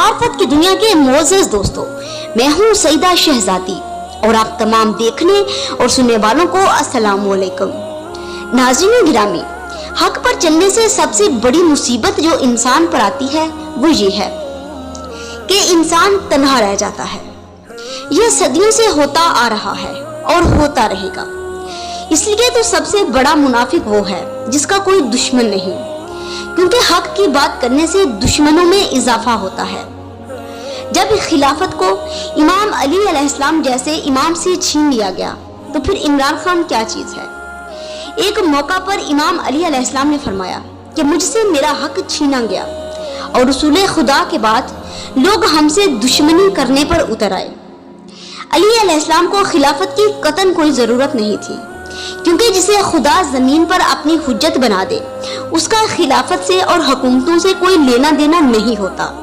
मार्फत की दुनिया के मोअज़्ज़ज़ दोस्तों, मैं हूँ सईदा शहजादी और आप तमाम देखने और सुनने वालों को अस्सलाम वालेकुम। नाज़रीन गिरामी, हक पर चलने से सबसे बड़ी मुसीबत जो इंसान पर आती है वो ये है कि इंसान तन्हा रह जाता है। यह सदियों से होता आ रहा है और होता रहेगा। इसलिए तो सबसे बड़ा मुनाफिक वो है जिसका कोई दुश्मन नहीं, क्योंकि हक की बात करने से दुश्मनों में इजाफा होता है। जब खिलाफत को इमाम अली अलैहिस्सलाम जैसे इमाम से छीन लिया गया तो फिर इमरान खान क्या चीज है। एक मौका पर इमाम अली अलैहिस्सलाम ने फरमाया कि मुझसे मेरा हक छीना गया और रसूल खुदा के बाद लोग हमसे दुश्मनी करने पर उतर आए। अली अलैहिस्सलाम को खिलाफत की कतन कोई जरूरत नहीं थी, क्योंकि जिसे खुदा जमीन पर अपनी हुज्जत बना दे उसका खिलाफत से और हुकूमतों से कोई लेना देना नहीं होता।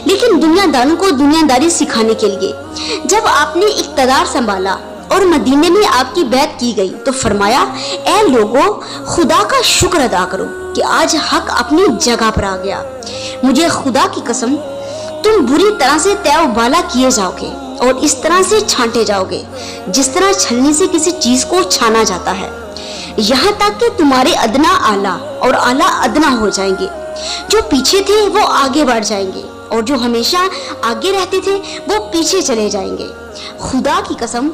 लेकिन दुनियादारों को दुनियादारी सिखाने के लिए जब आपने इख्तियार संभाला और मदीने में आपकी बैत की गई तो फरमाया, ऐ लोगों, खुदा का शुक्र अदा करो कि आज हक अपनी जगह पर आ गया। मुझे खुदा की कसम, तुम बुरी तरह से तौबाला किए जाओगे और इस तरह से छांटे जाओगे जिस तरह छलनी से किसी चीज को छाना जाता है, यहाँ तक कि तुम्हारे अदना आला और आला अदना हो जाएंगे। जो पीछे थे वो आगे बढ़ जाएंगे और जो हमेशा आगे रहते थे वो पीछे चले जाएंगे। खुदा की कसम,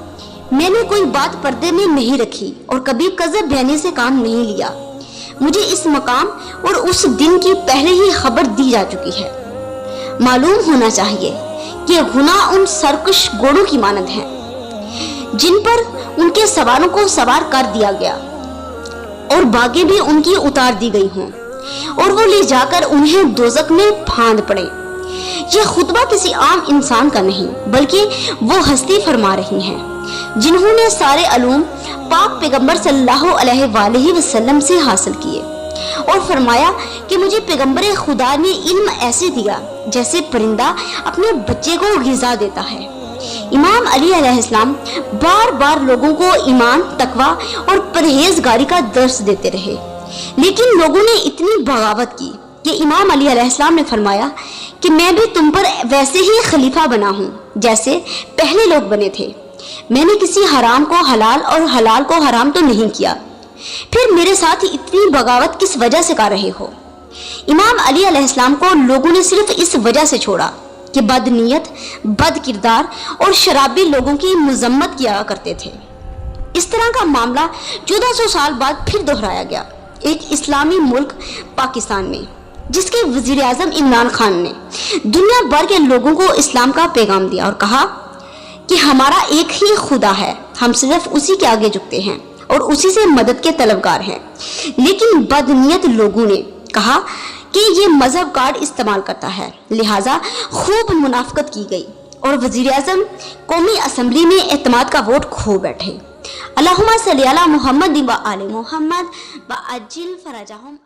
मैंने कोई बात पर्दे में नहीं रखी और कभी कज़ब बयानी से काम नहीं लिया। मुझे इस मकाम और उस दिन की पहले ही खबर दी जा चुकी है। मालूम होना चाहिए कि गुनाह उन सरकश घोड़ों की मानद हैं जिन पर उनके सवारों को सवार कर दिया गया और बागें भी उनकी उतार दी गई हों और वो ले जाकर उन्हें दोज़ख में फांद पड़े। यह खुतबा किसी आम इंसान का नहीं, बल्कि वो हस्ती फरमा रही हैं जिन्होंने सारे अलूम पाक पैगंबर सल्लल्लाहु अलैहि वसल्लम से हासिल किए और फरमाया कि मुझे पैगंबर खुदा ने इल्म ऐसे दिया जैसे परिंदा अपने बच्चे को ग़िज़ा देता है। इमाम अली अलैहिस्सलाम बार बार लोगों को ईमान, तकवा और परहेजगारी का दर्स देते रहे, लेकिन लोगों ने इतनी बगावत की कि इमाम अली अलैहिस्सलाम ने फरमाया कि मैं भी तुम पर वैसे ही खलीफा बना हूँ जैसे पहले लोग बने थे। मैंने किसी हराम को हलाल और हलाल को हराम तो नहीं किया, फिर मेरे साथ इतनी बगावत किस वजह से कर रहे हो। इमाम अली अलैहिस्सलाम को लोगों ने सिर्फ इस वजह से छोड़ा कि बदनीयत, बद किरदार और शराबी लोगों की मजम्मत किया करते थे। इस तरह का मामला 1400 साल बाद फिर दोहराया गया एक इस्लामी मुल्क पाकिस्तान में, जिसके वजीर आजम इमरान खान ने दुनिया भर के लोगों को इस्लाम का पैगाम दिया और कहा कि हमारा एक ही खुदा है, हम सिर्फ उसी के आगे झुकते हैं और उसी से मदद के तलबगार हैं। लेकिन बदनीयत लोगों ने कहा कि ये मजहब कार्ड इस्तेमाल करता है, लिहाजा खूब मुनाफकत की गई और वजीर आजम कौमी असम्बली में एतमाद का वोट खो बैठे। अल्लाहुम्मा सल्ली अला मुहम्मद व आले मुहम्मद व अज्जिल फरजहुम।